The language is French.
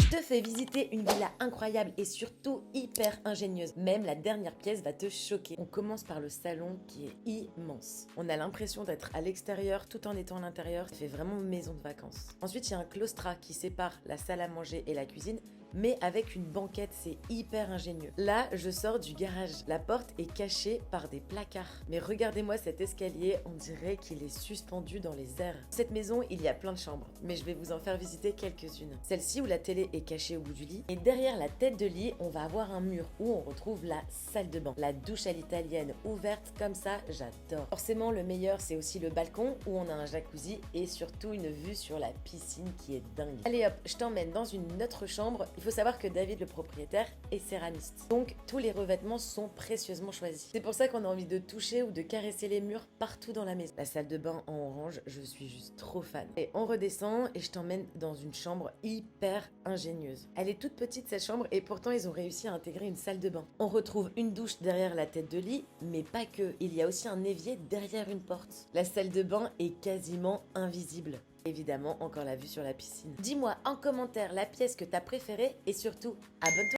Je te fais visiter une villa incroyable et surtout hyper ingénieuse. Même la dernière pièce va te choquer. On commence par le salon qui est immense. On a l'impression d'être à l'extérieur tout en étant à l'intérieur. Ça fait vraiment maison de vacances. Ensuite, il y a un claustrat qui sépare la salle à manger et la cuisine, mais avec une banquette, c'est hyper ingénieux. Là, je sors du garage. La porte est cachée par des placards. Mais regardez-moi cet escalier, on dirait qu'il est suspendu dans les airs. Dans cette maison, il y a plein de chambres, mais je vais vous en faire visiter quelques-unes. Celle-ci où la télé est cachée au bout du lit. Et derrière la tête de lit, on va avoir un mur où on retrouve la salle de bain. La douche à l'italienne ouverte comme ça, j'adore. Forcément, le meilleur, c'est aussi le balcon où on a un jacuzzi et surtout une vue sur la piscine qui est dingue. Allez hop, je t'emmène dans une autre chambre. Il faut savoir que David, le propriétaire, est céramiste. Donc, tous les revêtements sont précieusement choisis. C'est pour ça qu'on a envie de toucher ou de caresser les murs partout dans la maison. La salle de bain en orange, je suis juste trop fan. Et on redescend et je t'emmène dans une chambre hyper ingénieuse. Elle est toute petite cette chambre et pourtant ils ont réussi à intégrer une salle de bain. On retrouve une douche derrière la tête de lit, mais pas que. Il y a aussi un évier derrière une porte. La salle de bain est quasiment invisible. Évidemment, encore la vue sur la piscine. Dis-moi en commentaire la pièce que t'as préférée et surtout, abonne-toi.